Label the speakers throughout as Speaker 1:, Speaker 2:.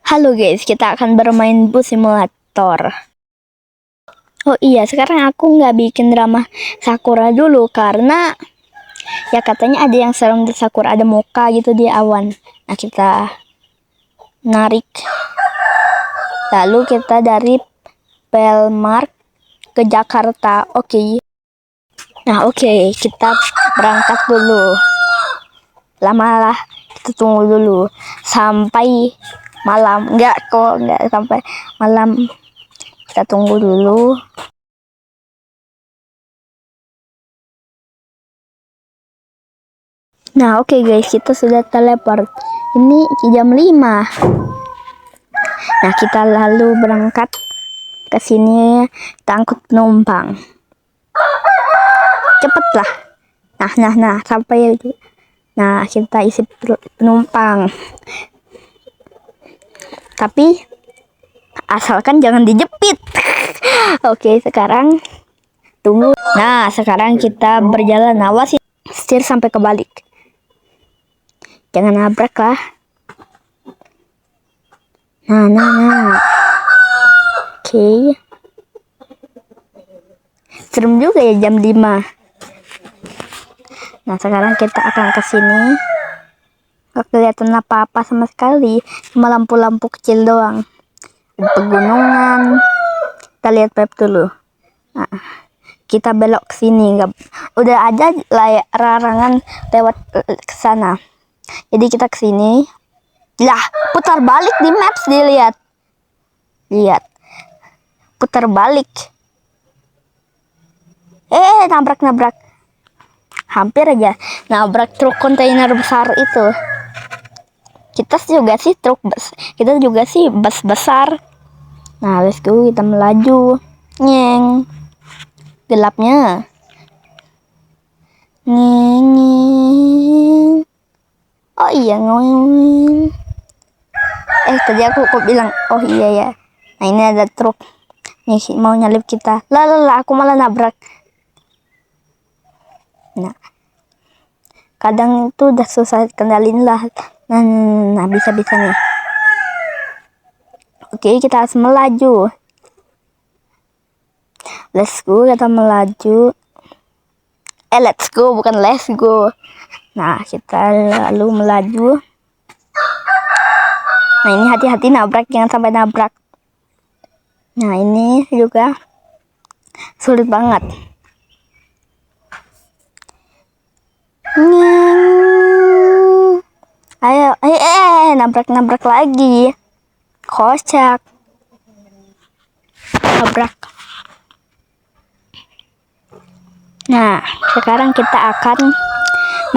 Speaker 1: Halo guys, kita akan bermain bus simulator. Oh iya, sekarang aku nggak bikin drama Sakura dulu karena ya katanya ada yang serem di Sakura, ada muka gitu di awan. Nah, kita narik. Lalu kita dari Pelmark ke Jakarta. Oke. Nah, oke, kita berangkat dulu. Lama lah, kita tunggu dulu sampai malam. Enggak sampai malam. Kita tunggu dulu. Nah, oke guys, kita sudah teleport. Ini jam 5. Nah, kita lalu berangkat ke sini, kita angkut penumpang. Cepetlah. Nah, sampai. Nah, kita isi penumpang. Tapi asalkan jangan dijepit. Oke, sekarang tunggu. Nah, sekarang kita berjalan. Awas ya, setir sampai kebalik. Jangan nabrak lah. Nah. Oke. Serem juga ya jam 5. Nah, sekarang kita akan ke sini. Gak kelihatan apa-apa sama sekali. Cuma lampu-lampu kecil doang. Ada pegunungan. Kita lihat map dulu. Nah, kita belok ke sini. Udah ada larangan lewat ke sana. Jadi kita ke sini. Lah, putar balik di maps, dilihat. Lihat. Putar balik. Nabrak. Hampir aja nabrak truk kontainer besar itu. Kita juga sih bus besar. Nah, let's go, kita melaju. Nyeng. Gelapnya. Nyeng. Oh iya, ngomong. Tadi aku kok bilang, oh iya ya. Nah, ini ada truk. Nih, mau nyalip kita. Lah, aku malah nabrak. Nah, kadang itu udah susah kendalin lah. Nah, bisa nih. Oke, kita harus melaju. Let's go, kita melaju. Let's go, bukan let's go. Nah, kita lalu melaju. Nah, ini hati-hati nabrak, jangan sampai nabrak. Nah, ini juga sulit banget. Ayo, nabrak lagi. Kocak. Nabrak. Nah, sekarang kita akan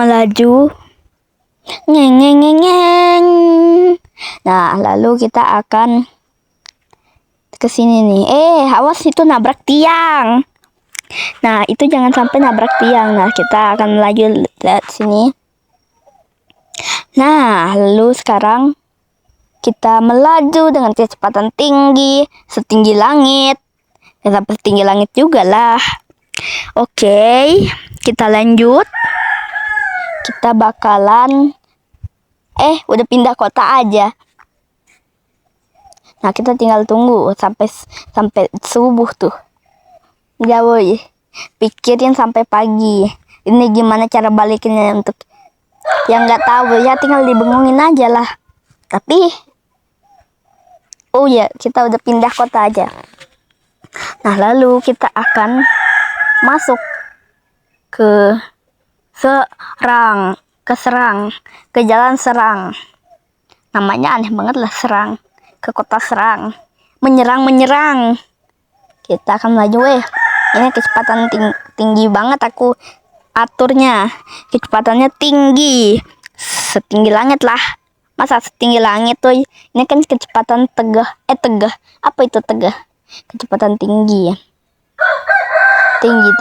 Speaker 1: melaju. Ngeng. Nah, lalu kita akan ke sini nih. Awas, itu nabrak tiang. Nah, itu jangan sampai nabrak tiang. Nah, kita akan melaju lihat sini. Nah, lalu sekarang kita melaju dengan kecepatan tinggi, setinggi langit. Ya, sampai setinggi langit juga lah. Oke, kita lanjut. Kita bakalan udah pindah kota aja. Nah, kita tinggal tunggu sampai subuh tuh. Ya boy, pikirin sampai pagi. Ini gimana cara balikinnya untuk yang nggak tahu ya, tinggal dibengongin aja lah. Tapi oh ya, kita udah pindah kota aja. Nah, lalu kita akan masuk ke Jalan Serang. Namanya aneh banget lah, Serang. Ke kota Serang. Menyerang. Kita akan maju. Ini kecepatan tinggi banget aku aturnya. Kecepatannya tinggi. Setinggi langit lah. Masa setinggi langit tuh? Ini kan kecepatan tegah. Apa itu tegah? Kecepatan tinggi. Tinggi.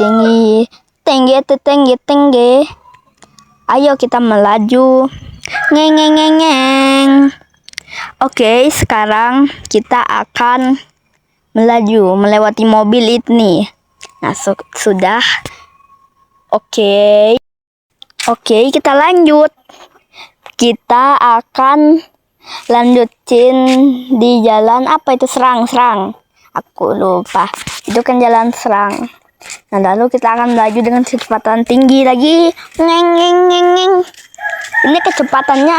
Speaker 1: Ayo kita melaju. Ngeng. Oke, sekarang kita akan melaju melewati mobil ini. Nah, sudah. Oke, kita lanjut. Kita akan lanjutin di jalan apa itu, serang. Aku lupa. Itu kan jalan serang. Nah, lalu kita akan melaju dengan kecepatan tinggi lagi. Ngeng. Ini kecepatannya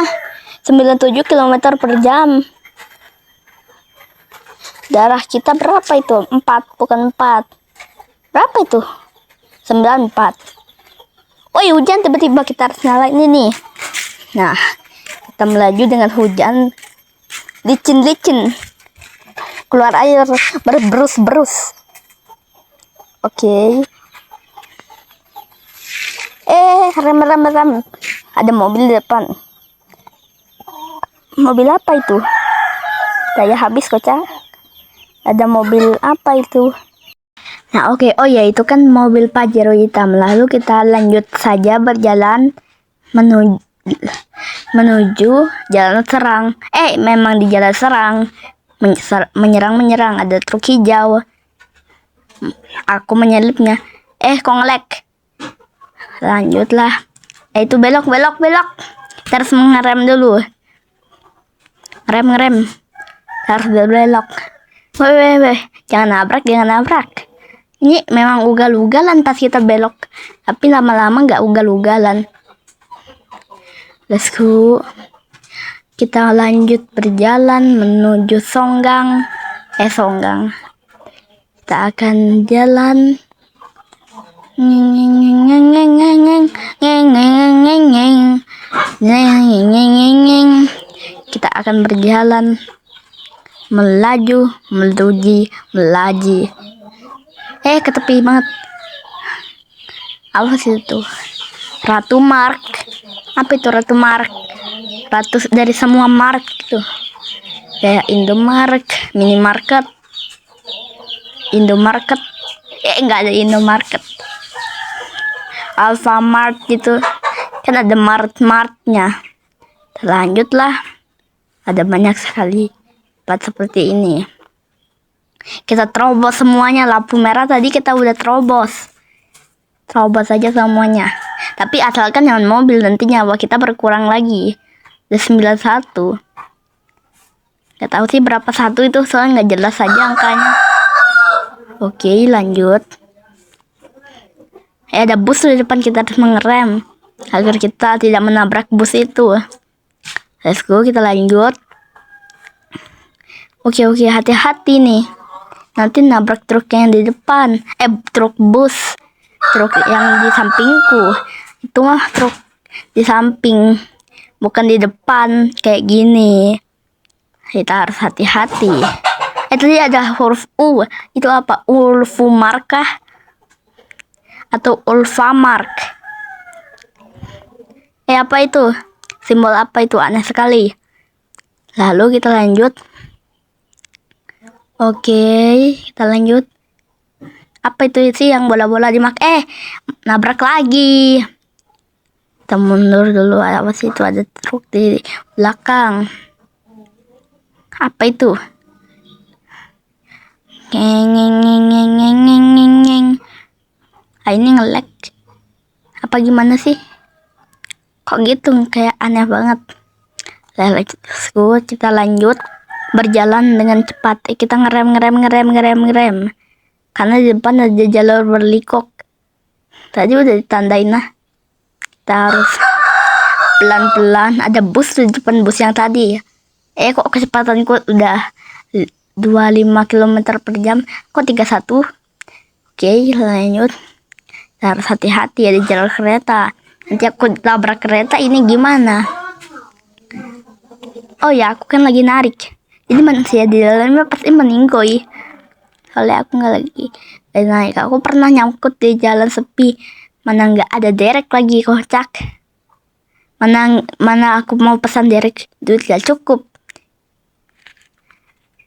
Speaker 1: 97 km per jam. Darah kita berapa itu? 4, bukan 4. Berapa itu? 94. Oh iya, hujan tiba-tiba, kita harus nyalain ini nih. Nah, kita melaju dengan hujan. Licin. Keluar air berberus. Oke. Rem. Ada mobil di depan. Mobil apa itu? Daya habis kocak. Ada mobil apa itu? Nah, oke. Oh ya, itu kan mobil Pajero hitam. Lalu kita lanjut saja berjalan menuju jalan serang. Memang di jalan serang. Menyerang. Ada truk hijau. Aku menyelipnya. Kok ngelek? Lanjutlah. Itu belok. Kita harus mengerem dulu. Ngerem. Harus belok. Weh. Jangan nabrak. Ini memang ugal-ugalan pas kita belok. Tapi lama-lama nggak ugal-ugalan. Let's go. Kita lanjut berjalan menuju Songgang. Kita akan jalan. Kita akan berjalan melaju. Ke tepi banget. Apa sih itu? Ratu Mark. Apa itu Ratu Mark? Ratu dari semua mark gitu. Kayak Indomark, Minimarket, Indomarket. Enggak ada Indomarket. Alfamart gitu. Kan ada Mart-Martnya. Lanjutlah. Ada banyak sekali tempat seperti ini. Kita terobos semuanya. Lampu merah tadi kita udah terobos aja semuanya. Tapi asalkan jangan mobil, nanti nyawa kita berkurang lagi. Udah 91. Gak tahu sih berapa satu itu, soalnya nggak jelas saja angkanya. Oke, lanjut. Ada bus di depan, kita harus mengerem agar kita tidak menabrak bus itu. Let's go, kita lanjut. Oke, hati-hati nih. Nanti nabrak truk yang di depan. Truk bus. Truk yang di sampingku. Itu mah truk di samping, bukan di depan kayak gini. Kita harus hati-hati. Tadi ada huruf U. Itu apa? Ulfumark kah? Atau Ulfamark? Apa itu? Simbol apa itu? Aneh sekali. Lalu kita lanjut. Oke, kita lanjut. Apa itu sih yang bola-bola nabrak lagi. Kita mundur dulu. Apa sih itu? Ada truk di belakang. Apa itu? Ngeng. Ini ngelek. Apa gimana sih? Kok gitu? Kayak aneh banget. Let's go, kita lanjut berjalan dengan cepat. Kita ngerem. Karena di depan ada jalur berlikok. Tadi udah ditandain lah. Kita harus pelan-pelan. Ada bus di depan bus yang tadi. Kok kecepatanku udah 25 km per jam. Kok 31? Oke, lanjut. Kita harus hati-hati ya di jalur kereta. Nanti aku tabrak kereta, ini gimana? Oh ya, aku kan lagi narik. Jadi manusia di dalamnya pasti meninggoy. Soalnya aku nggak lagi naik. Aku pernah nyangkut di jalan sepi. Mana nggak ada derek lagi, kocak. Mana aku mau pesan derek, duit gak cukup.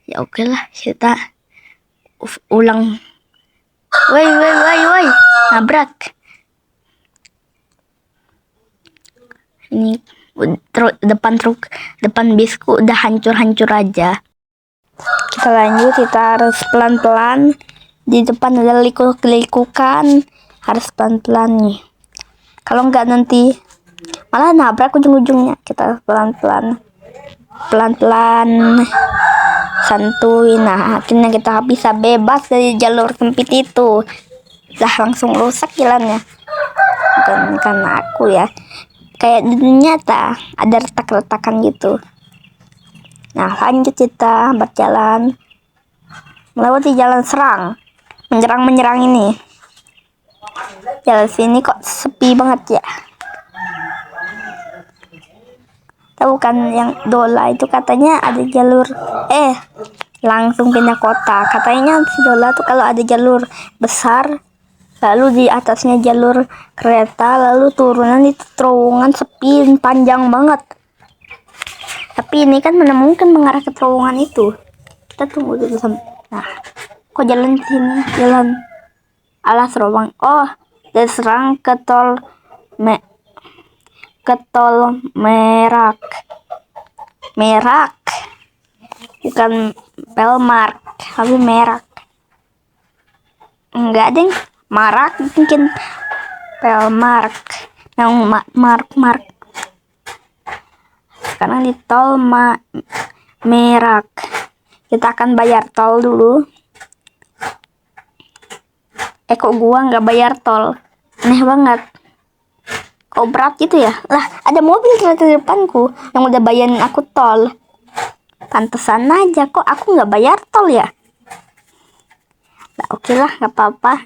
Speaker 1: Ya oke lah, kita ulang. Woi, nabrak. Ini depan bisku udah hancur aja. Kita lanjut, kita harus pelan-pelan. Di depan ada likukan, harus pelan-pelan nih. Kalau nggak nanti malah nabrak ujung-ujungnya. Kita harus pelan-pelan. pelan-pelan, santuy. Nah, akhirnya kita bisa bebas dari jalur sempit itu. Lah, langsung rusak jalannya. Bukan karena aku ya, kayak di dunia nyata ada retak-retakan gitu. Nah, lanjut kita berjalan melewati jalan serang, menyerang ini. Jalan sini kok sepi banget ya. Tahu kan yang Dola itu katanya ada jalur langsung pindah kota. Katanya si Dola tuh kalau ada jalur besar, lalu di atasnya jalur kereta, lalu turunan itu terowongan sepi panjang banget. Tapi ini kan mana mungkin mengarah ke terowongan itu. Kita tunggu dulu sampai. Nah, kok jalan sini? Jalan alas terowongan. Oh, diserang ke tol Merak. Bukan Pelmark, tapi Merak. Enggak deng, Marak mungkin. Pelmark. Yang Mark. Sekarang di tol Merak. Kita akan bayar tol dulu. Kok gua nggak bayar tol? Aneh banget. Kok berat gitu ya? Lah, ada mobil di depanku yang udah bayarin aku tol. Pantesan aja kok aku nggak bayar tol ya. Nah, oke lah, nggak apa-apa.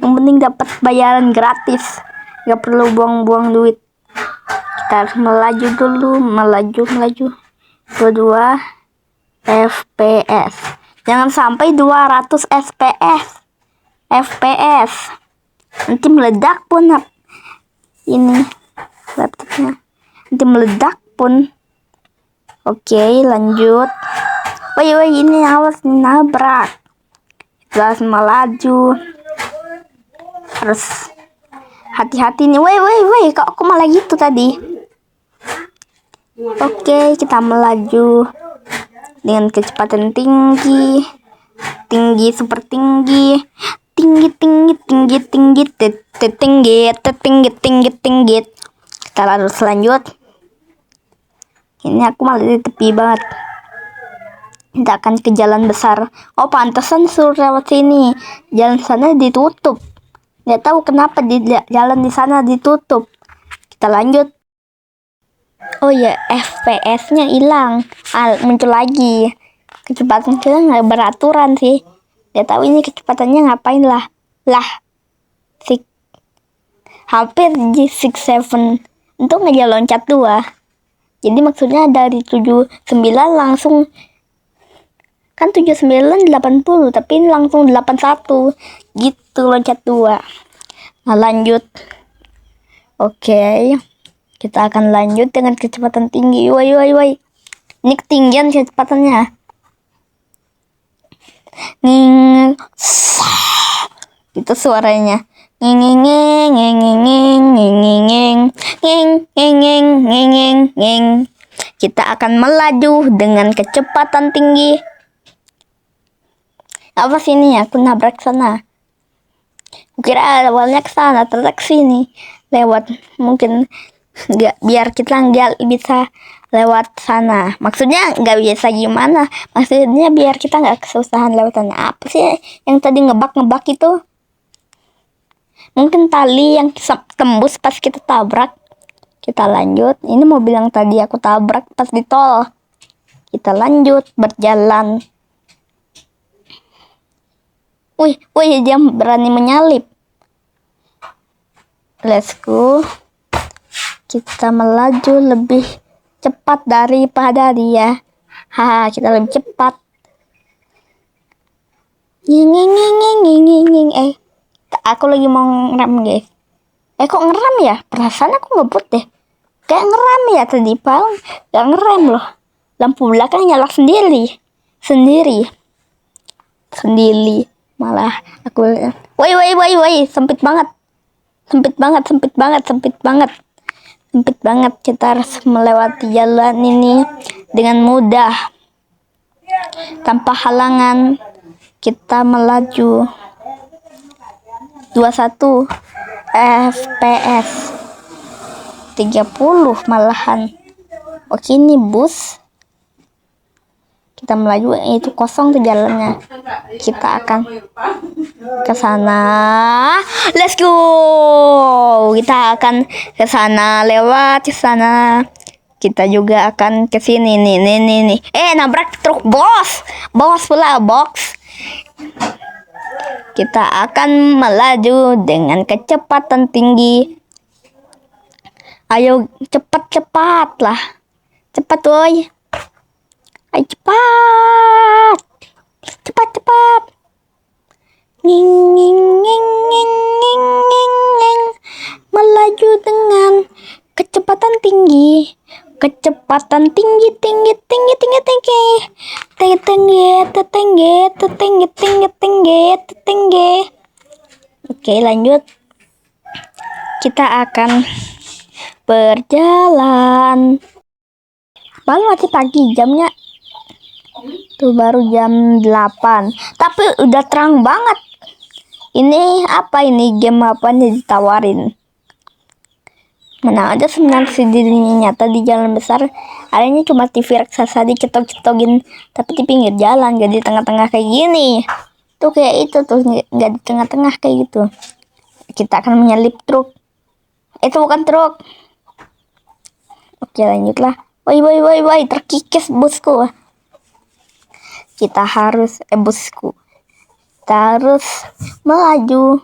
Speaker 1: Yang penting dapat bayaran gratis, nggak perlu buang-buang duit. Kita harus melaju dulu, melaju. 22 fps. Jangan sampai 200 fps. Nanti meledak pun ini laptopnya. Nanti meledak pun. Oke, lanjut. Woi, ini awas nabrak. Kita harus melaju. Harus hati-hati nih. Woi, kok aku malah gitu tadi. Oke, kita melaju dengan kecepatan tinggi, super tinggi. Kita harus lanjut. Ini aku malah di tepi banget. Kita akan ke jalan besar. Oh, pantesan suruh lewat sini. Jalan sana ditutup. Nggak tahu kenapa jalan di sana ditutup. Kita lanjut. Oh ya, FPS-nya hilang. Muncul lagi. Kecepatan kita nggak beraturan sih. Nggak tahu ini kecepatannya ngapain lah. Hampir G67. Untung aja loncat 2. Jadi maksudnya dari 79 langsung, kan 79 80, tapi ini langsung 81 gitu, loncat 2. Nah, lanjut. Oke, kita akan lanjut dengan kecepatan tinggi. Woi, ini ketinggian kecepatannya. Itu suaranya. Kita akan melaju dengan kecepatan tinggi. Apa sih ini? Aku nabrak sana. Kukira awalnya ke sana, ternyata sini lewat. Mungkin biar kita nggak bisa lewat sana. Maksudnya nggak bisa gimana? Maksudnya biar kita nggak kesusahan lewat sana. Apa sih yang tadi ngebak itu? Mungkin tali yang tembus pas kita tabrak. Kita lanjut. Ini mobil yang tadi aku tabrak pas di tol. Kita lanjut berjalan. Wih, dia berani menyalip. Let's go. Kita melaju lebih cepat daripada dia. Kita lebih cepat. Aku lagi mau ngerem, guys. Kok ngerem ya? Perasaan aku ngebut deh. Kayak ngerem ya tadi, Pal. Gak ngerem loh. Lampu belakang nyala sendiri. Malah aku lihat. Woi, sempit banget. Kita harus melewati jalan ini dengan mudah. Tanpa halangan. Kita melaju. 21 fps. 30 malahan. Oke, ini bus Kita melaju, itu kosong tuh jalannya. Kita akan ke sana. Let's go. Kita akan ke sana, lewat ke sana. Kita juga akan ke sini nih. Nabrak truk bos. Bos pula box. Kita akan melaju dengan kecepatan tinggi. Ayo cepat lah. Cepat woi. Ayo cepat. Cepat. Nging. Melaju dengan kecepatan tinggi. Kecepatan tinggi. Oke, lanjut. Kita akan berjalan. Baru masih pagi jamnya. Tuh baru jam 8. Tapi udah terang banget. Ini apa ini? Game apa nih ditawarin? Mana ada sebenarnya si dirinya nyata di jalan besar. Adanya cuma TV raksasa dicetok-cetokin, tapi di pinggir jalan, gak di tengah-tengah kayak gini. Tuh kayak itu tuh, gak di tengah-tengah kayak gitu. Kita akan menyalip truk. Itu bukan truk. Oke, lanjutlah. Woi, terkikis bosku. Kita harus melaju.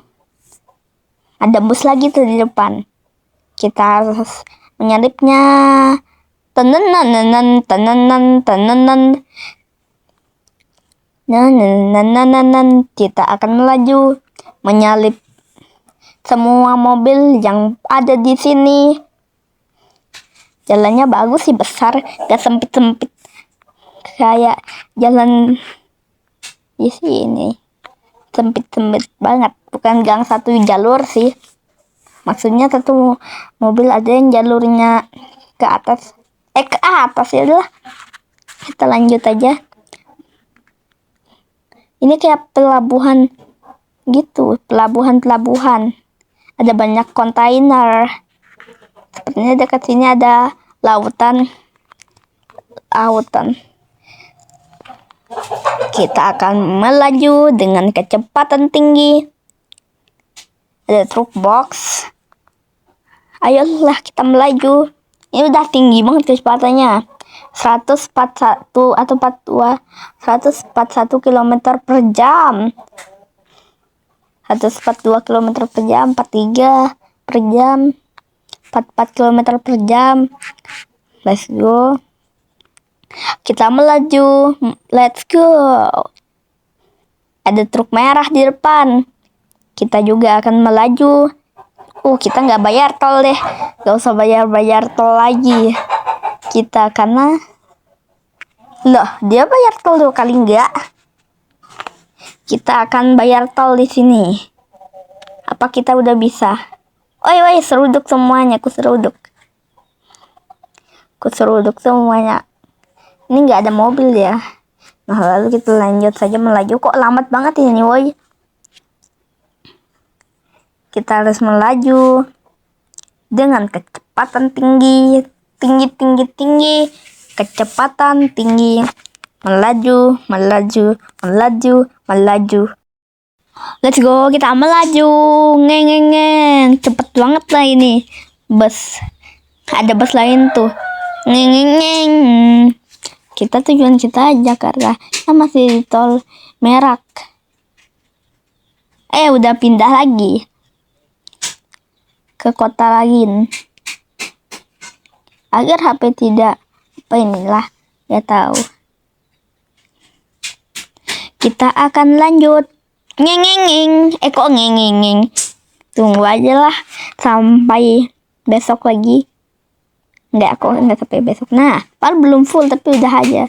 Speaker 1: Ada bus lagi tuh di depan. Kita harus menyalipnya. Tenenan. Kita akan melaju, menyalip semua mobil yang ada di sini. Jalannya bagus sih, besar, gak sempit-sempit kayak jalan di sini. Sempit-sempit banget, bukan gang satu jalur sih. Maksudnya satu mobil ada yang jalurnya ke atas. Ke atas ya udah. Kita lanjut aja. Ini kayak pelabuhan gitu, pelabuhan. Ada banyak kontainer. Sepertinya dekat sini ada lautan. Kita akan melaju dengan kecepatan tinggi. Ada truk box. Ayolah kita melaju. Ini udah tinggi banget kecepatannya. 141 atau 141 km per jam. 142 km per jam, 43 per jam, 44 km per jam. Let's go. Kita melaju. Let's go. Ada truk merah di depan. Kita juga akan melaju. Kita nggak bayar tol deh. Gak usah bayar tol lagi. Kita karena dia bayar tol 2 kali enggak. Kita akan bayar tol di sini. Apa kita udah bisa? Woi, seruduk semuanya. Aku seruduk semuanya. Ini nggak ada mobil ya. Nah, lalu kita lanjut saja melaju. Kok lambat banget ini, woi. Kita harus melaju dengan kecepatan tinggi. Kecepatan tinggi. Melaju. Let's go, kita melaju. Ngeng. Cepet banget lah ini. Bus. Ada bus lain tuh. Ngeng. Tujuan kita Jakarta. Kita masih di tol Merak. Udah pindah lagi ke kota lain. Agar HP tidak ya tahu. Kita akan lanjut. Ngeng. Kok ngeng. Tunggu aja lah sampai besok lagi. Enggak sampai besok. Nah, belum full tapi udah aja.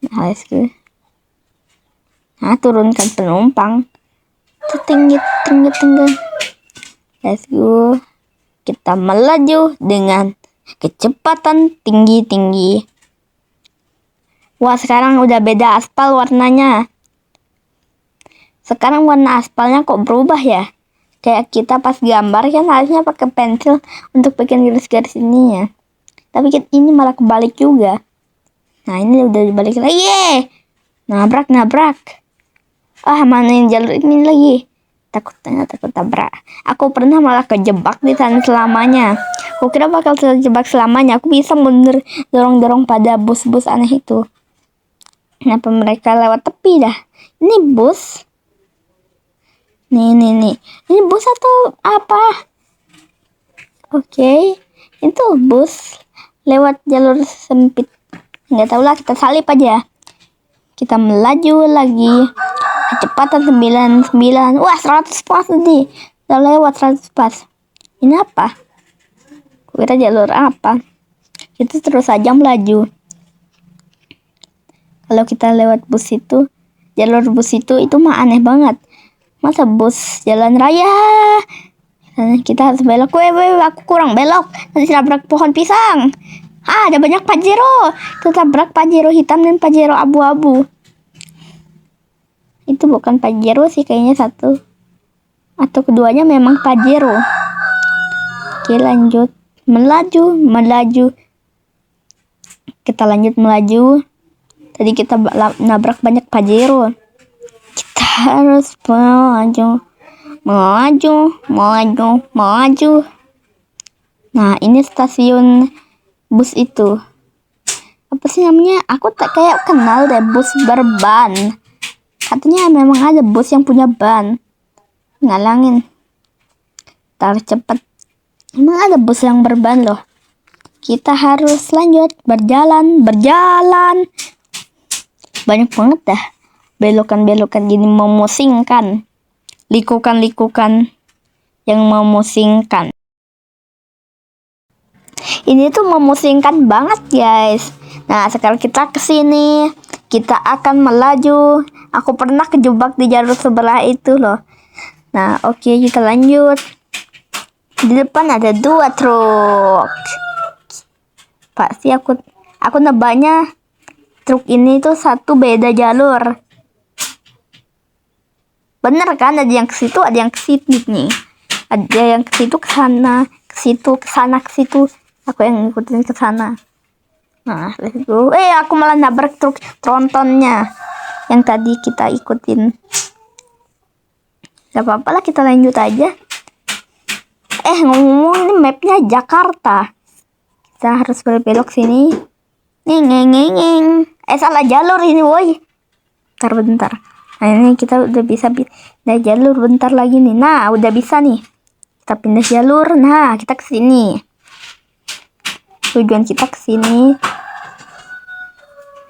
Speaker 1: Nah, let's go. Nah, turunkan penumpang. Tinggi. Let's go. Kita melaju dengan kecepatan tinggi. Wah, sekarang udah beda aspal warnanya. Sekarang warna aspalnya kok berubah ya? Kayak kita pas gambar kan harusnya pakai pensil untuk bikin garis-garis ininya. Tapi ini malah kebalik juga. Nah, ini udah dibalik lagi. Yeay! Nabrak. Mana yang jalur ini lagi? Takut tabrak. Aku pernah malah kejebak di sana selamanya. Aku kira bakal terjebak selamanya. Aku bisa mundur dorong pada bus-bus aneh itu. Kenapa mereka lewat tepi dah? Ini bus. Nih. Ini bus atau apa? Oke. Itu bus lewat jalur sempit. Nggak tahu lah, kita salip aja. Kita melaju lagi. Kecepatan 99. Wah, 100 pas tadi. Udah lewat 100 pas. Ini apa? Kira jalur apa? Kita terus saja melaju. Kalau kita lewat bus itu, jalur bus itu mah aneh banget. Masa bus jalan raya? Kita harus belok. Aku kurang belok. Nanti tabrak pohon pisang. Ada banyak Pajero. Itu tabrak Pajero hitam dan Pajero abu-abu. Itu bukan Pajero sih, kayaknya satu atau keduanya memang Pajero. Oke, lanjut melaju. Kita lanjut melaju. Tadi kita nabrak banyak Pajero. Kita harus maju. Nah, ini stasiun bus itu. Apa sih namanya? Aku tak kayak kenal deh, bus berban. Katanya memang ada bus yang punya ban. Ngalangin. Cepat. Emang ada bus yang berban loh. Kita harus lanjut berjalan. Banyak banget dah belokan gini memusingkan. Likukan yang memusingkan. Ini tuh memusingkan banget, guys. Nah, sekarang kita kesini. Kita akan melaju. Aku pernah kejebak di jalur sebelah itu loh. Nah, oke, kita lanjut. Di depan ada 2 truk. Pasti aku nebaknya truk ini tuh satu beda jalur. Bener kan? Ada yang ke situ, ada yang ke sini nih. Ada yang ke situ, ke sana, ke situ, ke sana, ke situ. Aku yang ngikutin ke sana. Nah, let's go. Aku malah nabrak truk trontonnya yang tadi kita ikutin. Gak apa-apa lah, kita lanjut aja. Ngomong ini mapnya Jakarta. Kita harus berbelok sini. Ngeng. Salah jalur ini, woi. Bentar. Nah, ini kita udah bisa pindah jalur bentar lagi nih. Nah, udah bisa nih. Kita pindah jalur. Nah, kita ke sini. Tujuan kita ke sini.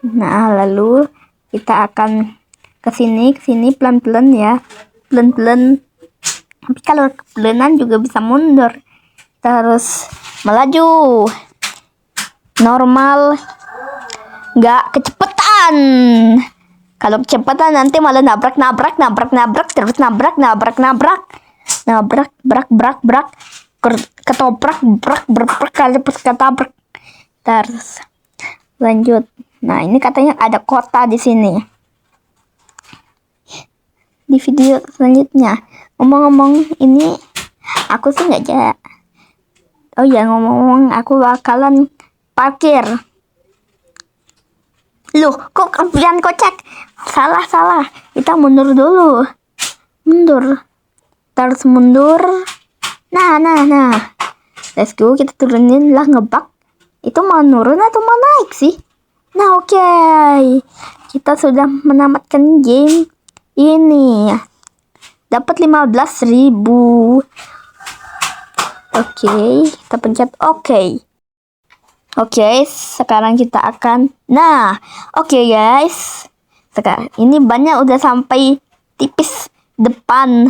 Speaker 1: Nah, lalu kita akan ke sini pelan-pelan ya. Pelan-pelan. Tapi kalau kepelanan juga bisa mundur. Kita harus melaju. Normal. Nggak kecepatan. Kalau kecepatan nanti malah nabrak, terus nabrak, ketoprak, ketabrak. Terus lanjut. Nah, ini katanya ada kota di sini. Di video selanjutnya. Ngomong-ngomong, ini aku sih nggak jadi. Oh ya, ngomong-ngomong, aku bakalan parkir. Loh, kok kelebihan kocak? Salah. Kita mundur dulu. Terus mundur. Nah. Let's go, kita turunin lah, ngebak. Itu mau nurun atau mau naik sih? Nah, oke. Kita sudah menamatkan game ini. Dapat 15.000. Oke, kita pencet oke. Oke, sekarang kita akan. Nah, oke guys. Sekarang ini bannya udah sampai tipis depan,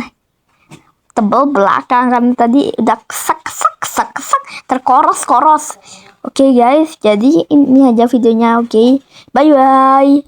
Speaker 1: tebal belakang, kan tadi udah kesak terkoros. Oke guys, jadi ini aja videonya. Oke, bye.